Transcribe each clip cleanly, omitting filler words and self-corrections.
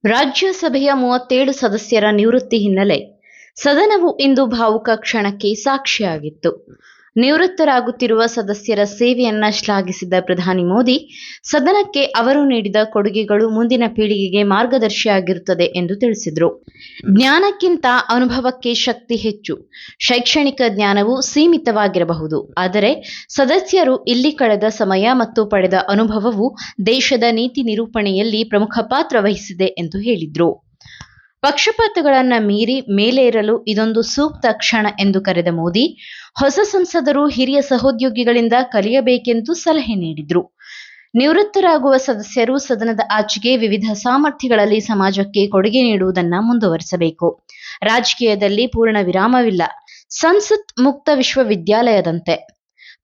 ರಾಜ್ಯಸಭೆಯ 37 ಸದಸ್ಯರ ನಿವೃತ್ತಿ ಹಿನ್ನೆಲೆ ಸದನವು ಇಂದು ಭಾವುಕ ಕ್ಷಣಕ್ಕೆ ಸಾಕ್ಷಿಯಾಗಿತ್ತು. ನಿವೃತ್ತರಾಗುತ್ತಿರುವ ಸದಸ್ಯರ ಸೇವೆಯನ್ನ ಶ್ಲಾಘಿಸಿದ ಪ್ರಧಾನಿ ಮೋದಿ, ಸದನಕ್ಕೆ ಅವರು ನೀಡಿದ ಕೊಡುಗೆಗಳು ಮುಂದಿನ ಪೀಳಿಗೆಗೆ ಮಾರ್ಗದರ್ಶಿಯಾಗಿರುತ್ತದೆ ಎಂದು ತಿಳಿಸಿದರು. ಜ್ಞಾನಕ್ಕಿಂತ ಅನುಭವಕ್ಕೆ ಶಕ್ತಿ ಹೆಚ್ಚು. ಶೈಕ್ಷಣಿಕ ಜ್ಞಾನವು ಸೀಮಿತವಾಗಿರಬಹುದು, ಆದರೆ ಸದಸ್ಯರು ಇಲ್ಲಿ ಕಳೆದ ಸಮಯ ಮತ್ತು ಪಡೆದ ಅನುಭವವು ದೇಶದ ನೀತಿ ನಿರೂಪಣೆಯಲ್ಲಿ ಪ್ರಮುಖ ಪಾತ್ರ ವಹಿಸಿದೆ ಎಂದು ಹೇಳಿದರು. ಪಕ್ಷಪಾತಗಳನ್ನು ಮೀರಿ ಮೇಲೇರಲು ಇದೊಂದು ಸೂಕ್ತ ಕ್ಷಣ ಎಂದು ಕರೆದ ಮೋದಿ, ಹೊಸ ಸಂಸದರು ಹಿರಿಯ ಸಹೋದ್ಯೋಗಿಗಳಿಂದ ಕಲಿಯಬೇಕೆಂದು ಸಲಹೆ ನೀಡಿದರು. ನಿವೃತ್ತರಾಗುವ ಸದಸ್ಯರು ಸದನದ ಆಚೆಗೆ ವಿವಿಧ ಸಾಮರ್ಥ್ಯಗಳಲ್ಲಿ ಸಮಾಜಕ್ಕೆ ಕೊಡುಗೆ ನೀಡುವುದನ್ನು ಮುಂದುವರಿಸಬೇಕು. ರಾಜಕೀಯದಲ್ಲಿ ಪೂರ್ಣ ವಿರಾಮವಿಲ್ಲ. ಸಂಸತ್ ಮುಕ್ತ ವಿಶ್ವವಿದ್ಯಾಲಯದಂತೆ.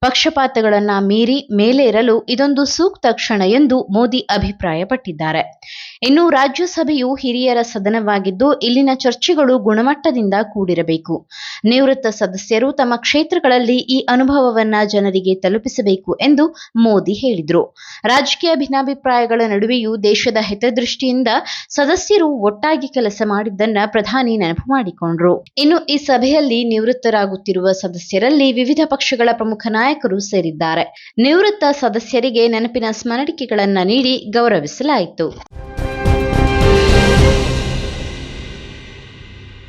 ಪಕ್ಷಪಾತಗಳನ್ನು ಮೀರಿ ಮೇಲೇರಲು ಇದೊಂದು ಸೂಕ್ತ ಕ್ಷಣ ಎಂದು ಮೋದಿ ಅಭಿಪ್ರಾಯಪಟ್ಟಿದ್ದಾರೆ. ಇನ್ನು ರಾಜ್ಯಸಭೆಯು ಹಿರಿಯರ ಸದನವಾಗಿದ್ದು, ಇಲ್ಲಿನ ಚರ್ಚೆಗಳು ಗುಣಮಟ್ಟದಿಂದ ಕೂಡಿರಬೇಕು. ನಿವೃತ್ತ ಸದಸ್ಯರು ತಮ್ಮ ಕ್ಷೇತ್ರಗಳಲ್ಲಿ ಈ ಅನುಭವವನ್ನ ಜನರಿಗೆ ತಲುಪಿಸಬೇಕು ಎಂದು ಮೋದಿ ಹೇಳಿದರು. ರಾಜಕೀಯ ಭಿನ್ನಾಭಿಪ್ರಾಯಗಳ ನಡುವೆಯೂ ದೇಶದ ಹಿತದೃಷ್ಟಿಯಿಂದ ಸದಸ್ಯರು ಒಟ್ಟಾಗಿ ಕೆಲಸ ಮಾಡಿದ್ದನ್ನ ಪ್ರಧಾನಿ ನೆನಪು ಮಾಡಿಕೊಂಡರು. ಇನ್ನು ಈ ಸಭೆಯಲ್ಲಿ ನಿವೃತ್ತರಾಗುತ್ತಿರುವ ಸದಸ್ಯರಲ್ಲಿ ವಿವಿಧ ಪಕ್ಷಗಳ ಪ್ರಮುಖ ನಾಯಕರು ಸೇರಿದ್ದಾರೆ. ನಿವೃತ್ತ ಸದಸ್ಯರಿಗೆ ನೆನಪಿನ ಸ್ಮರಣಿಕೆಗಳನ್ನು ನೀಡಿ ಗೌರವಿಸಲಾಯಿತು.